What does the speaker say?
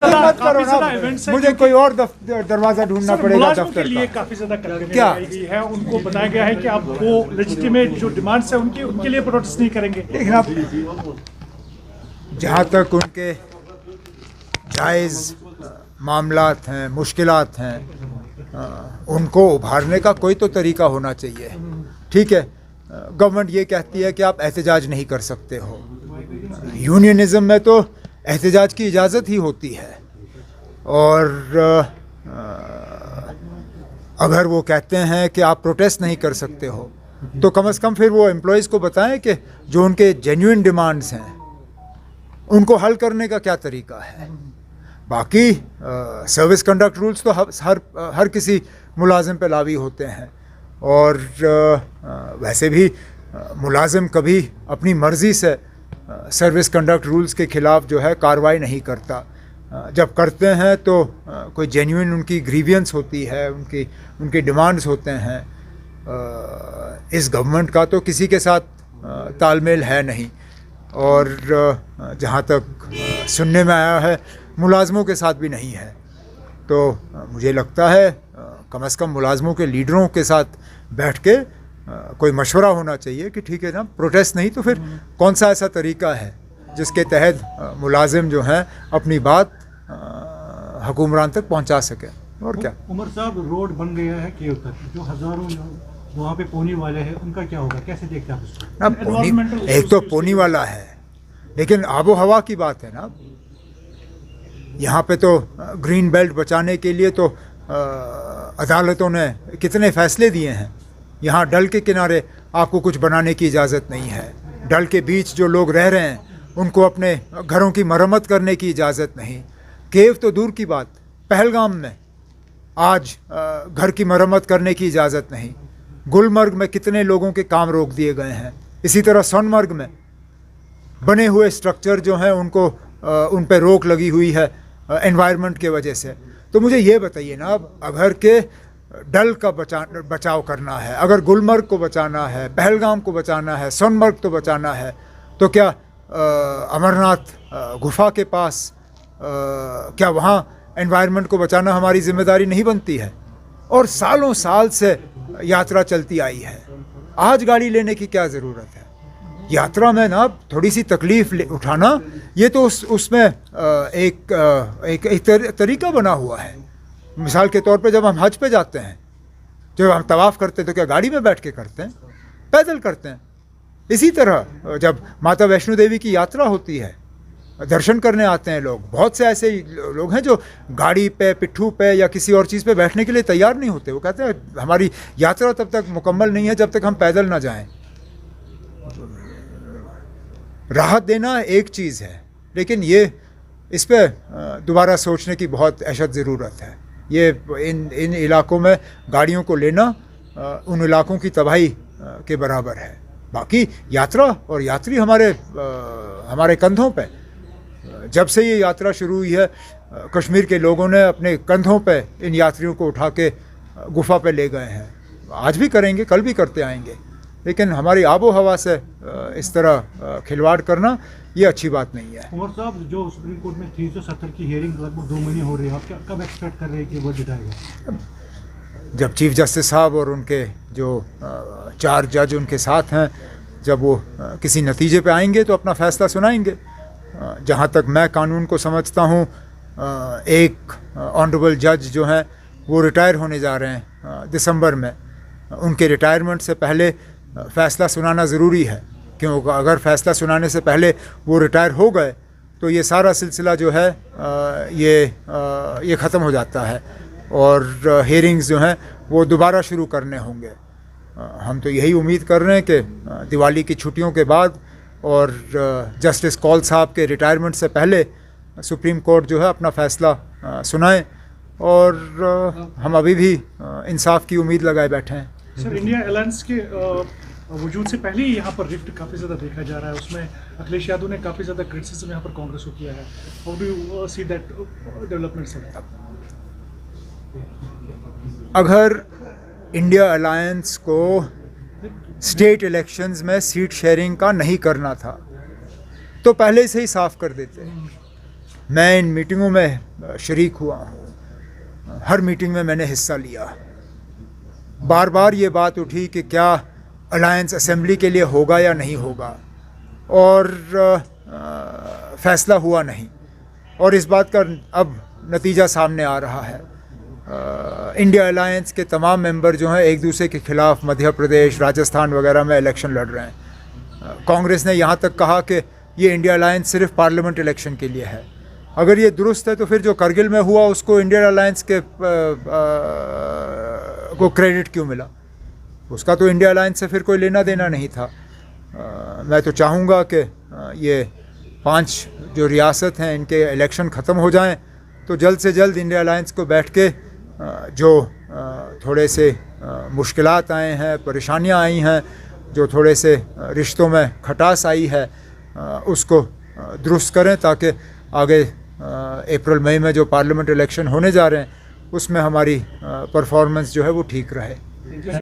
मत करो ना, मुझे कोई और दरवाजा ढूंढना पड़ेगा दफ्तर के लिए का। काफी ज्यादा क्या है, उनको बताया गया है कि अब वो लेजिटिमेट जो डिमांड्स है उनके लिए प्रोटेस्ट नहीं करेंगे। देखना, जहाँ तक उनके जायज़ मामलात हैं, मुश्किलात हैं, उनको उभारने का कोई तो तरीका होना चाहिए। ठीक है, गवर्नमेंट ये कहती है कि आप एहतजाज नहीं कर सकते हो। यूनियनिज्म में तो एहतजाज की इजाज़त ही होती है, और अगर वो कहते हैं कि आप प्रोटेस्ट नहीं कर सकते हो तो कम से कम फिर वो एम्प्लॉयज़ को बताएं कि जो उनके जेन्युइन डिमांड्स हैं उनको हल करने का क्या तरीका है। बाकी सर्विस कंडक्ट रूल्स तो हर किसी मुलाजिम पे लावी होते हैं, और वैसे भी मुलाजिम कभी अपनी मर्ज़ी से सर्विस कंडक्ट रूल्स के ख़िलाफ़ जो है कार्रवाई नहीं करता। जब करते हैं तो कोई जेन्युइन उनकी ग्रीवियंस होती है, उनकी डिमांड्स होते हैं। इस गवर्नमेंट का तो किसी के साथ तालमेल है नहीं, और जहाँ तक सुनने में आया है मुलाजमों के साथ भी नहीं है। तो मुझे लगता है कम से कम मुलाजमों के लीडरों के साथ बैठ के कोई मशवरा होना चाहिए कि ठीक है ना, प्रोटेस्ट नहीं तो फिर कौन सा ऐसा तरीका है जिसके तहत मुलाजिम जो हैं अपनी बात हुक्मरान तक पहुंचा सकें। और क्या उमर साहब, रोड बन गया है केव तक, जो हज़ारों वहाँ पे पोनी वाले हैं उनका क्या होगा, कैसे देखते हैं आप इसको? ना, एक तो पोनी वाला है, लेकिन आबो हवा की बात है ना। यहाँ पे तो ग्रीन बेल्ट बचाने के लिए तो अदालतों ने कितने फ़ैसले दिए हैं। यहाँ डल के किनारे आपको कुछ बनाने की इजाज़त नहीं है। डल के बीच जो लोग रह रहे हैं उनको अपने घरों की मरम्मत करने की इजाज़त नहीं। केव तो दूर की बात, पहलगाम में आज घर की मरम्मत करने की इजाज़त नहीं। गुलमर्ग में कितने लोगों के काम रोक दिए गए हैं। इसी तरह सोनमर्ग में बने हुए स्ट्रक्चर जो हैं उनको उन पर रोक लगी हुई है एनवायरनमेंट के वजह से। तो मुझे ये बताइए ना, अब अगर के डल का बचाव करना है, अगर गुलमर्ग को बचाना है, पहलगाम को बचाना है, सोनमर्ग तो बचाना है, तो क्या अमरनाथ गुफा के पास क्या वहाँ एनवायरनमेंट को बचाना हमारी जिम्मेदारी नहीं बनती है? और सालों साल से यात्रा चलती आई है, आज गाड़ी लेने की क्या ज़रूरत है? यात्रा में ना थोड़ी सी तकलीफ़ उठाना, ये तो उसमें एक तरीका बना हुआ है। मिसाल के तौर पे जब हम हज पे जाते हैं, जब हम तवाफ़ करते हैं, तो क्या गाड़ी में बैठ के करते हैं? पैदल करते हैं। इसी तरह जब माता वैष्णो देवी की यात्रा होती है, दर्शन करने आते हैं लोग, बहुत से ऐसे लोग हैं जो गाड़ी पे, पिट्ठू पे या किसी और चीज़ पे बैठने के लिए तैयार नहीं होते। वो कहते हैं हमारी यात्रा तब तक मुकम्मल नहीं है जब तक हम पैदल ना जाएं। राहत देना एक चीज़ है, लेकिन ये इस पर दोबारा सोचने की बहुत अशद ज़रूरत है। ये इन इलाकों में गाड़ियों को लेना उन इलाकों की तबाही के बराबर है। बाकी यात्रा और यात्री हमारे कंधों पे, जब से ये यात्रा शुरू हुई है, कश्मीर के लोगों ने अपने कंधों पे इन यात्रियों को उठा के गुफा पे ले गए हैं। आज भी करेंगे, कल भी करते आएंगे, लेकिन हमारी आबो हवा से इस तरह खिलवाड़ करना ये अच्छी बात नहीं है। उमर साहब, जो सुप्रीम कोर्ट में 370 की हियरिंग लगभग 2 महीने हो रही है, आप कब एक्सपेक्ट कर रहे हैं कि वो जिताएगा? जब चीफ जस्टिस साहब और उनके जो 4 जज उनके साथ हैं, जब वो किसी नतीजे पे आएंगे तो अपना फ़ैसला सुनाएंगे। जहाँ तक मैं कानून को समझता हूँ, एक ऑनरेबल जज जो हैं वो रिटायर होने जा रहे हैं दिसंबर में। उनके रिटायरमेंट से पहले फ़ैसला सुनाना ज़रूरी है, क्योंकि अगर फ़ैसला सुनाने से पहले वो रिटायर हो गए तो ये सारा सिलसिला जो है ये ख़त्म हो जाता है, और हियरिंग्स जो हैं वो दोबारा शुरू करने होंगे। हम तो यही उम्मीद कर रहे हैं कि दिवाली की छुट्टियों के बाद और जस्टिस कौल साहब के रिटायरमेंट से पहले सुप्रीम कोर्ट जो है अपना फ़ैसला सुनाए, और हम अभी भी इंसाफ की उम्मीद लगाए बैठे हैं। सर, इंडिया अलायंस के वजूद से पहले ही यहाँ पर रिफ्ट काफ़ी ज़्यादा देखा जा रहा है। उसमें अखिलेश यादव ने काफ़ी ज़्यादा क्रिटिसिज्म यहाँ पर कांग्रेस को किया है। How do you see that development sir? अगर इंडिया अलायंस को स्टेट इलेक्शंस में सीट शेयरिंग का नहीं करना था तो पहले से ही साफ कर देते। मैं इन मीटिंगों में शरीक हुआ हूँ, हर मीटिंग में मैंने हिस्सा लिया। बार बार ये बात उठी कि क्या अलायंस असेंबली के लिए होगा या नहीं होगा, और फैसला हुआ नहीं। और इस बात का अब नतीजा सामने आ रहा है। इंडिया अलायंस के तमाम मेंबर जो हैं एक दूसरे के खिलाफ मध्य प्रदेश, राजस्थान वगैरह में इलेक्शन लड़ रहे हैं। कांग्रेस ने यहाँ तक कहा कि ये इंडिया अलायंस सिर्फ पार्लियामेंट इलेक्शन के लिए है। अगर ये दुरुस्त है तो फिर जो करगिल में हुआ उसको इंडियन अलायंस के को क्रेडिट क्यों मिला? उसका तो इंडिया अलायंस से फिर कोई लेना देना नहीं था। मैं तो चाहूँगा कि ये 5 जो रियासत हैं इनके इलेक्शन ख़त्म हो जाएं तो जल्द से जल्द इंडिया अलायंस को बैठ के जो थोड़े से मुश्किलात आए हैं, परेशानियां आई हैं, जो थोड़े से रिश्तों में खटास आई है, उसको दुरुस्त करें ताकि आगे अप्रैल मई में जो पार्लियामेंट इलेक्शन होने जा रहे हैं उसमें हमारी परफॉर्मेंस जो है वो ठीक रहे।